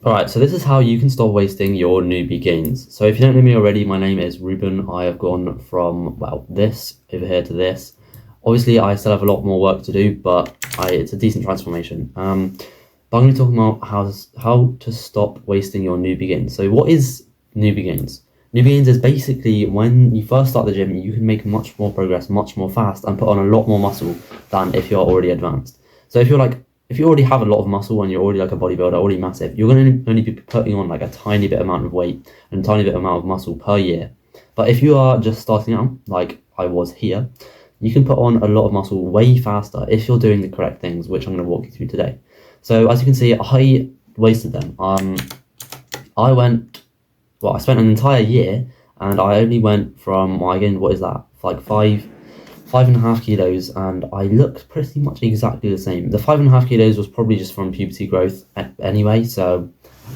Alright, so this is how you can stop wasting your newbie gains. So if you don't know me already, my name is Ruben. I have gone from, well, this over here to this. Obviously, I still have a lot more work to do, but it's a decent transformation. But I'm going to talk about how to stop wasting your newbie gains. So what is newbie gains? Newbie gains is basically when you first start the gym, you can make much more progress, much more fast, and put on a lot more muscle than if you're already advanced. So if you already have a lot of muscle and you're already like a bodybuilder, already massive, you're going to only be putting on like a tiny bit amount of weight and a tiny bit amount of muscle per year. But if you are just starting out, like I was here, you can put on a lot of muscle way faster if you're doing the correct things, which I'm going to walk you through today. So as you can see, I wasted them. I spent an entire year and I only went from, well, again, what is that? Like 5.5 kilos, and I looked pretty much exactly the same. The 5.5 kilos was probably just from puberty growth anyway, so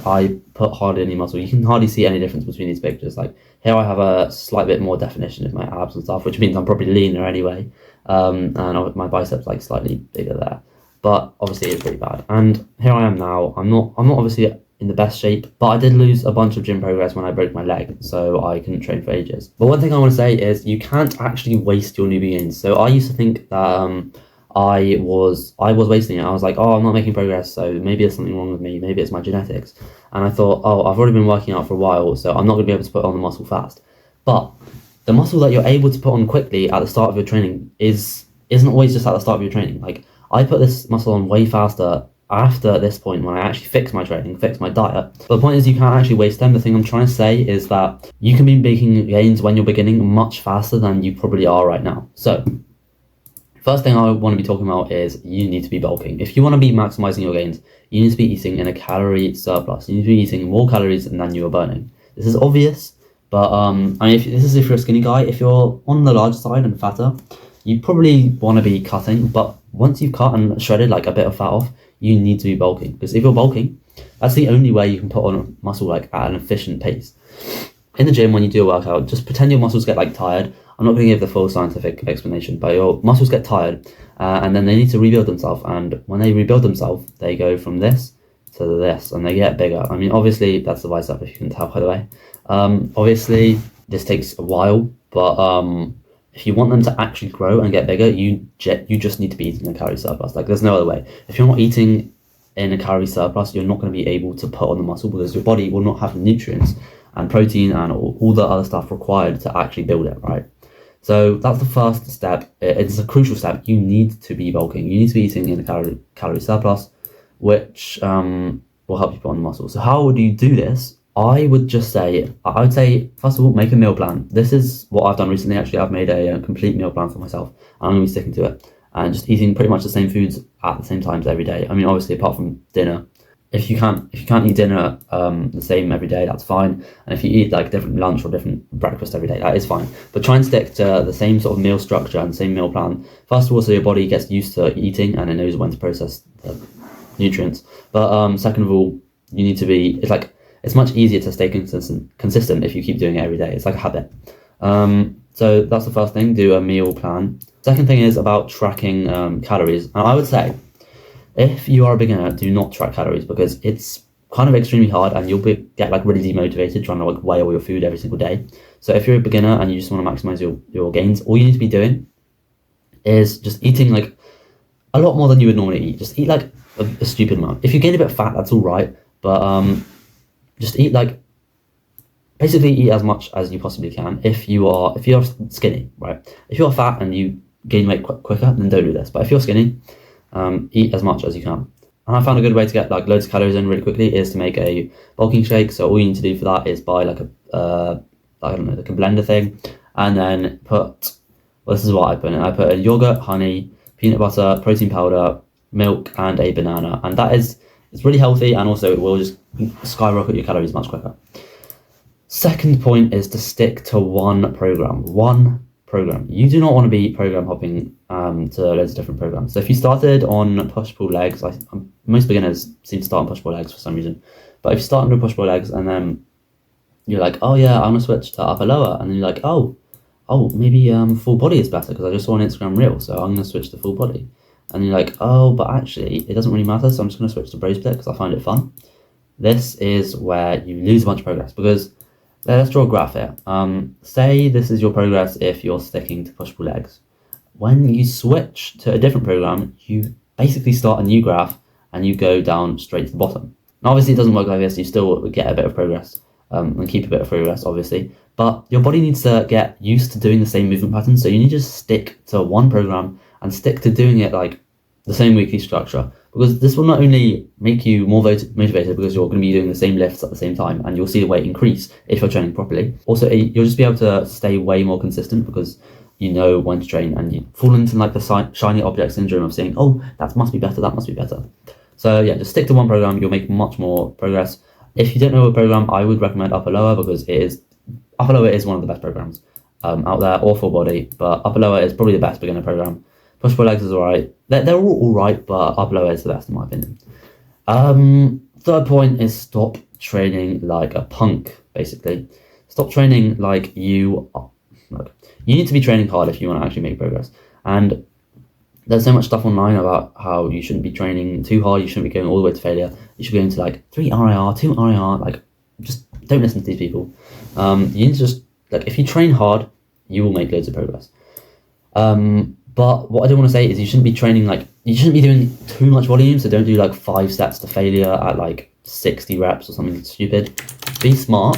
I put hardly any muscle. You can hardly see any difference between these pictures. Like here I have a slight bit more definition of my abs and stuff, which means I'm probably leaner anyway, and my biceps like slightly bigger there. But obviously it's pretty bad. And here I am now. I'm not obviously in the best shape, but I did lose a bunch of gym progress when I broke my leg, so I couldn't train for ages. But one thing I want to say is you can't actually waste your newbie gains. So I used to think that I was wasting it. I was like, oh, I'm not making progress, so maybe there's something wrong with me. Maybe it's my genetics. And I thought, oh, I've already been working out for a while, so I'm not going to be able to put on the muscle fast. But the muscle that you're able to put on quickly at the start of your training isn't always just at the start of your training. Like I put this muscle on way faster after this point when I actually fix my training, fix my diet. But the point is you can't actually waste them. The thing I'm trying to say is that you can be making gains when you're beginning much faster than you probably are right now. So first thing I want to be talking about is you need to be bulking. If you want to be maximizing your gains, you need to be eating in a calorie surplus. You need to be eating more calories than you are burning. This is obvious, but I mean, if you're a skinny guy, if you're on the large side and fatter, you probably want to be cutting. But once you've cut and shredded like a bit of fat off, you need to be bulking, because if you're bulking, that's the only way you can put on muscle like at an efficient pace. In the gym, when you do a workout, just pretend your muscles get like tired. I'm not going to give the full scientific explanation, but your muscles get tired and then they need to rebuild themselves. And when they rebuild themselves, they go from this to this and they get bigger. I mean, obviously, that's the bicep, if you can tell, by the way. Obviously, this takes a while, but if you want them to actually grow and get bigger, you just need to be eating a calorie surplus. Like, there's no other way. If you're not eating in a calorie surplus, you're not going to be able to put on the muscle because your body will not have the nutrients and protein and all the other stuff required to actually build it, right? So that's the first step. It's a crucial step. You need to be bulking. You need to be eating in a calorie surplus, which will help you put on the muscle. So how would you do this? I would say, first of all, make a meal plan. This is what I've done recently. Actually, I've made a complete meal plan for myself. I'm going to be sticking to it and just eating pretty much the same foods at the same times every day. I mean, obviously, apart from dinner. If you can't eat dinner the same every day, that's fine. And if you eat like different lunch or different breakfast every day, that is fine. But try and stick to the same sort of meal structure and same meal plan. First of all, so your body gets used to eating and it knows when to process the nutrients. But second of all, you need to be. It's much easier to stay consistent if you keep doing it every day. It's like a habit. So that's the first thing. Do a meal plan. Second thing is about tracking calories. And I would say, if you are a beginner, do not track calories because it's kind of extremely hard and you'll get like really demotivated trying to like weigh all your food every single day. So if you're a beginner and you just want to maximize your gains, all you need to be doing is just eating like a lot more than you would normally eat. Just eat like a stupid amount. If you gain a bit of fat, that's all right, but just eat basically eat as much as you possibly can. If you're skinny, right? If you're fat and you gain weight quicker, then don't do this. But if you're skinny, eat as much as you can. And I found a good way to get like loads of calories in really quickly is to make a bulking shake. So all you need to do for that is buy like a like a blender thing, and then this is what I put in. I put in yogurt, honey, peanut butter, protein powder, milk, and a banana. And it's really healthy, and also it will just skyrocket your calories much quicker. Second point is to stick to one program. You do not want to be program hopping to loads of different programs. So if you started on push-pull legs, most beginners seem to start on push-pull legs for some reason. But if you start on push-pull legs and then you're like, oh yeah, I'm going to switch to upper lower. And then you're like, oh, maybe full body is better because I just saw an Instagram reel. So I'm going to switch to full body. And you're like, oh, but actually it doesn't really matter. So I'm just going to switch to bro split because I find it fun. this is where you lose a bunch of progress, because let's draw a graph here. Say this is your progress if you're sticking to push-pull legs. When you switch to a different program, you basically start a new graph and you go down straight to the bottom. Now, obviously, it doesn't work like this. You still get a bit of progress and keep a bit of progress, obviously. But your body needs to get used to doing the same movement pattern. So you need to just stick to one program and stick to doing it like the same weekly structure. Because this will not only make you more motivated because you're going to be doing the same lifts at the same time and you'll see the weight increase if you're training properly. Also, you'll just be able to stay way more consistent because you know when to train, and you fall into like the shiny object syndrome of saying, oh, that must be better, that must be better. So yeah, just stick to one program, you'll make much more progress. If you don't know a program, I would recommend Upper Lower, because Upper Lower is one of the best programs out there, or full body, but Upper Lower is probably the best beginner program. Push pull legs is alright. They're all alright, but Upper Lower is the best in my opinion. Third point is stop training like a punk, basically. Stop training like you are. Look, you need to be training hard if you want to actually make progress. And there's so much stuff online about how you shouldn't be training too hard, you shouldn't be going all the way to failure. You should go into like 3 RIR, 2 RIR, like just don't listen to these people. You need to just, like, if you train hard, you will make loads of progress. But what I do want to say is you shouldn't be training you shouldn't be doing too much volume, so don't do like 5 sets to failure at like 60 reps or something stupid. Be smart,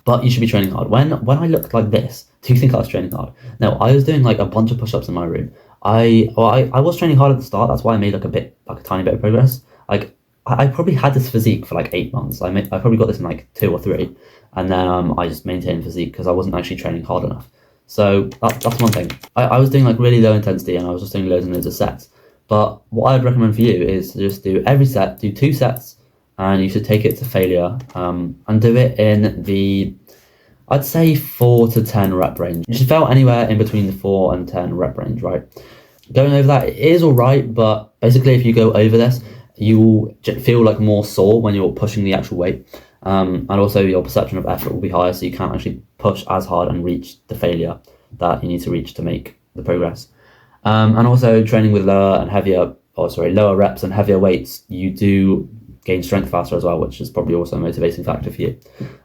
but you should be training hard. When I looked like this, do you think I was training hard? No, I was doing like a bunch of push-ups in my room. I was training hard at the start, that's why I made like a tiny bit of progress. Like I probably had this physique for like 8 months. I probably got this in like 2 or 3, and then I just maintained physique because I wasn't actually training hard enough. So that's one thing. I was doing like really low intensity and I was just doing loads and loads of sets. But what I'd recommend for you is to just do every set, do 2 sets, and you should take it to failure, and do it in the, I'd say 4 to 10 rep range. You should fail anywhere in between the 4 and 10 rep range, right? Going over that, it is all right, but basically if you go over this, you will feel like more sore when you're pushing the actual weight. And also your perception of effort will be higher, so you can't actually push as hard and reach the failure that you need to reach to make the progress. And also training with lower reps and heavier weights, you do gain strength faster as well, which is probably also a motivating factor for you.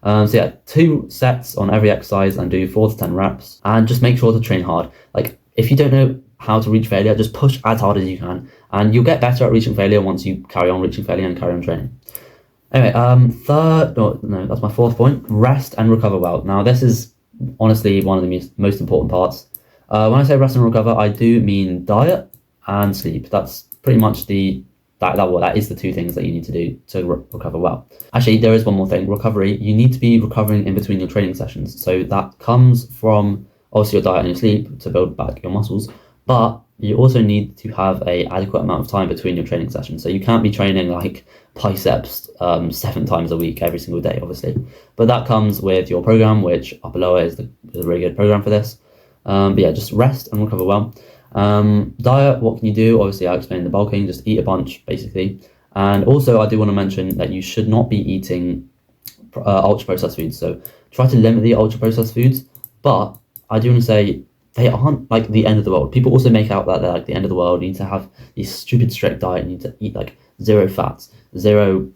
So yeah, 2 sets on every exercise and do 4 to 10 reps, and just make sure to train hard. Like if you don't know how to reach failure, just push as hard as you can, and you'll get better at reaching failure once you carry on reaching failure and carry on training. Anyway, that's my 4th point. Rest and recover well. Now, this is honestly one of the most important parts. When I say rest and recover, I do mean diet and sleep. That's pretty much that is the 2 things that you need to do to recover well. Actually, there is one more thing. Recovery. You need to be recovering in between your training sessions. So that comes from obviously your diet and your sleep to build back your muscles, but you also need to have a adequate amount of time between your training sessions. So you can't be training like biceps 7 times a week every single day, obviously. But that comes with your program, which Upper Lower is a really good program for this. But yeah, just rest and recover well. Diet, what can you do? Obviously, I explained the bulking, just eat a bunch, basically. And also, I do want to mention that you should not be eating ultra-processed foods. So try to limit the ultra-processed foods. But I do want to say, they aren't like the end of the world. People also make out that they're like the end of the world. You need to have this stupid strict diet. You need to eat like 0 fats, 0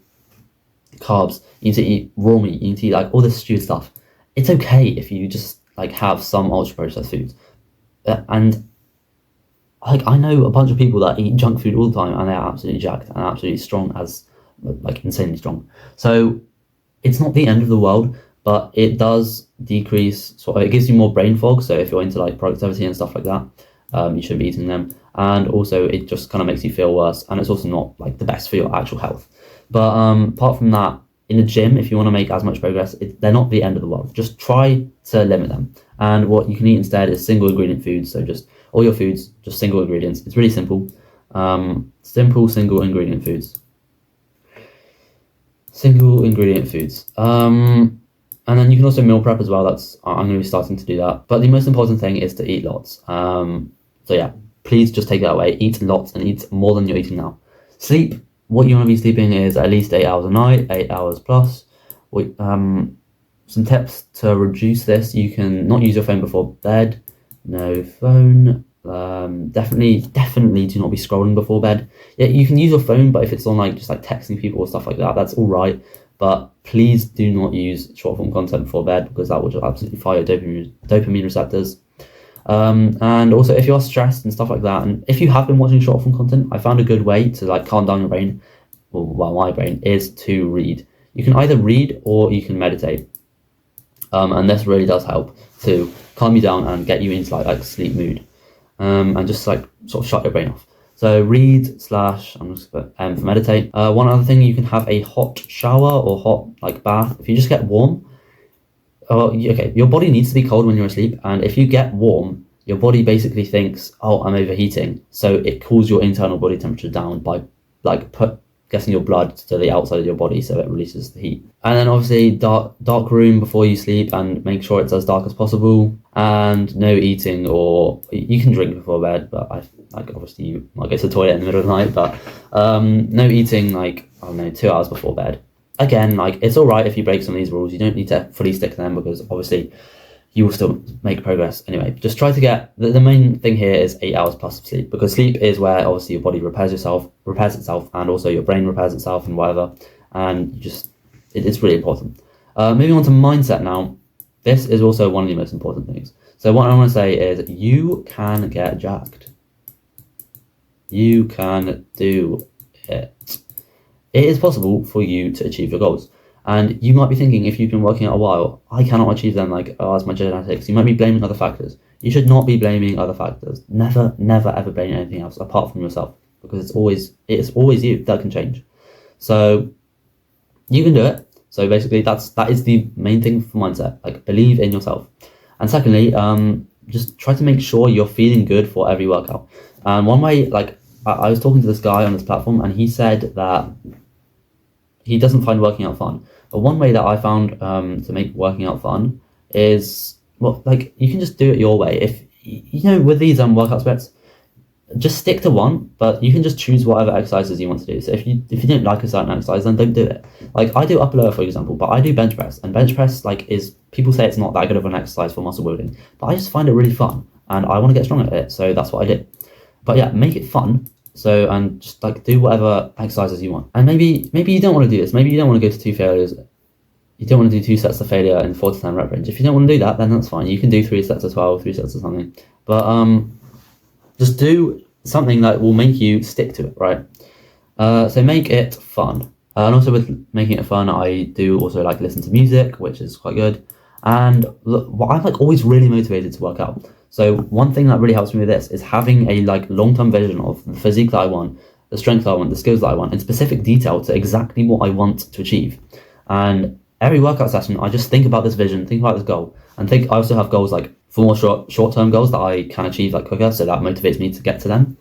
carbs. You need to eat raw meat. You need to eat like all this stupid stuff. It's okay if you just like have some ultra processed foods. And like I know a bunch of people that eat junk food all the time and they're absolutely jacked and absolutely strong, as like insanely strong. So it's not the end of the world, but it does decrease, it gives you more brain fog. So if you're into like productivity and stuff like that, you shouldn't be eating them. And also it just kind of makes you feel worse, and it's also not like the best for your actual health. But apart from that, in the gym, if you want to make as much progress, they're not the end of the world. Just try to limit them. And what you can eat instead is single ingredient foods. So just all your foods, just single ingredients. It's really simple. Simple single ingredient foods. Single ingredient foods. And then you can also meal prep as well. I'm going to be starting to do that. But the most important thing is to eat lots. So yeah, please just take that away. Eat lots and eat more than you're eating now. Sleep. What you want to be sleeping is at least 8 hours a night, 8 hours plus. Some tips to reduce this: you can not use your phone before bed. No phone. Definitely do not be scrolling before bed. Yeah, you can use your phone, but if it's on like just like texting people or stuff like that, that's all right. but please do not use short form content before bed, because that will just absolutely fire your dopamine receptors. And also, if you're stressed and stuff like that, and if you have been watching short form content, I found a good way to like calm down your brain, well, my brain, is to read. You can either read or you can meditate. And this really does help to calm you down and get you into like sleep mood, and just like sort of shut your brain off. So read / I'm just gonna put for meditate. One other thing, you can have a hot shower or hot like bath. If you just get warm, okay, your body needs to be cold when you're asleep, and if you get warm, your body basically thinks, oh, I'm overheating, so it cools your internal body temperature down by like getting your blood to the outside of your body, so it releases the heat. And then obviously dark room before you sleep, and make sure it's as dark as possible, and no eating, or you can drink before bed, but obviously you might go to the toilet in the middle of the night, but no eating like, I don't know, 2 hours before bed. Again, like, it's all right if you break some of these rules. You don't need to fully stick to them, because obviously you will still make progress. Anyway, just try to get, the main thing here is 8 hours plus of sleep, because sleep is where obviously your body repairs itself, and also your brain repairs itself and whatever, and it's really important. Moving on to mindset now. This is also one of the most important things. So what I want to say is, you can get jacked. You can do it. It is possible for you to achieve your goals. And you might be thinking, if you've been working out a while, I cannot achieve them, like, oh, it's my genetics. You might be blaming other factors. You should not be blaming other factors. Never, never, ever blame anything else apart from yourself, because it's always you. That can change. So you can do it. So basically, that is the main thing for mindset. Like, believe in yourself. And secondly, just try to make sure you're feeling good for every workout. And one way, like, I was talking to this guy on this platform, and he said that he doesn't find working out fun. But one way that I found to make working out fun is, well, like, you can just do it your way. If you know, with these workout splits, just stick to one, but you can just choose whatever exercises you want to do. So if you don't like a certain exercise, then don't do it. Like, I do upper lower, for example, but I do bench press, and bench press, like, people say it's not that good of an exercise for muscle building, but I just find it really fun, and I want to get strong at it, so that's what I did. But yeah, make it fun. So, and just like do whatever exercises you want. And maybe you don't want to do this. Maybe you don't want to go to 2 failures. You don't want to do 2 sets of failure in 4 to 10 rep range. If you don't want to do that, then that's fine. You can do 3 sets of 12, 3 sets of something. But just do something that will make you stick to it, right? So make it fun. And also with making it fun, I do also like listen to music, which is quite good. And look, I'm like always really motivated to work out. So one thing that really helps me with this is having a like long-term vision of the physique that I want, the strength that I want, the skills that I want, in specific detail to exactly what I want to achieve. And every workout session, I just think about this vision, think about this goal, and I also have goals like for more short-term goals that I can achieve like quicker, so that motivates me to get to them.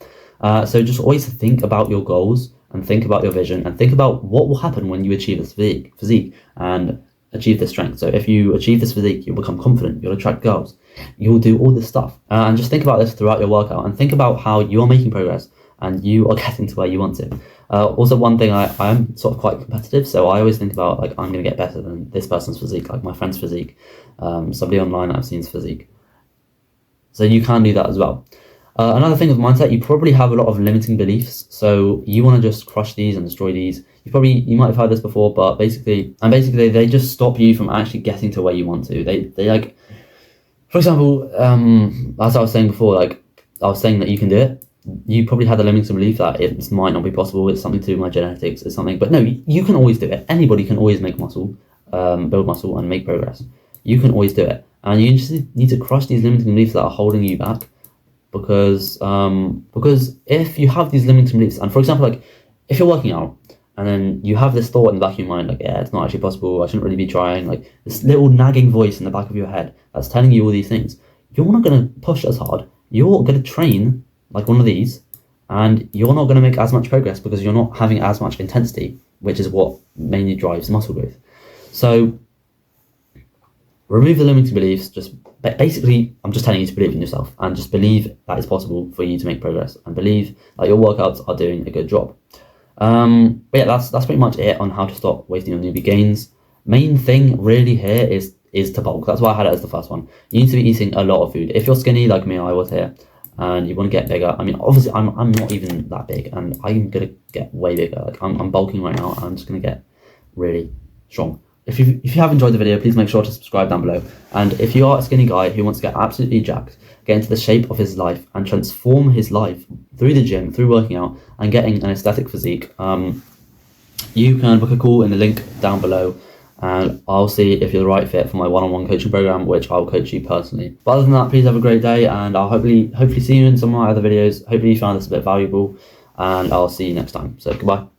So just always think about your goals and think about your vision and think about what will happen when you achieve this physique and achieve this strength. So if you achieve this physique, you'll become confident, you'll attract girls, you'll do all this stuff. And just think about this throughout your workout and think about how you're making progress and you are getting to where you want to. Also, one thing, I am sort of quite competitive, so I always think about like, I'm going to get better than this person's physique, like my friend's physique, somebody online that I've seen's physique. So you can do that as well. Another thing with mindset, you probably have a lot of limiting beliefs, so you want to just crush these and destroy these. You might have heard this before, but basically they just stop you from actually getting to where you want to. They like, for example, as I was saying before, like I was saying that you can do it. You probably had the limiting belief that it might not be possible. It's something to do with my genetics. It's something, but no, you can always do it. Anybody can always make muscle, build muscle, and make progress. You can always do it, and you just need to crush these limiting beliefs that are holding you back. Because if you have these limiting beliefs, and for example, like if you're working out and then you have this thought in the back of your mind, like, yeah, it's not actually possible, I shouldn't really be trying, like this little nagging voice in the back of your head that's telling you all these things, you're not going to push as hard, you're going to train like one of these, and you're not going to make as much progress because you're not having as much intensity, which is what mainly drives muscle growth. So remove the limiting beliefs. Just basically, I'm just telling you to believe in yourself and just believe that it's possible for you to make progress and believe that your workouts are doing a good job. But yeah, that's pretty much it on how to stop wasting your newbie gains. Main thing really here is to bulk. That's why I had it as the first one. You need to be eating a lot of food. If you're skinny like me, I was here, and you want to get bigger. I mean, obviously, I'm not even that big, and I'm gonna get way bigger. Like I'm bulking right now. I'm just gonna get really, strong. If you have enjoyed the video, please make sure to subscribe down below. And if you are a skinny guy who wants to get absolutely jacked, get into the shape of his life and transform his life through the gym, through working out and getting an aesthetic physique, you can book a call in the link down below, and I'll see if you're the right fit for my one-on-one coaching program, which I'll coach you personally. But other than that, please have a great day, and I'll hopefully see you in some of my other videos. Hopefully you found this a bit valuable, and I'll see you next time. So goodbye.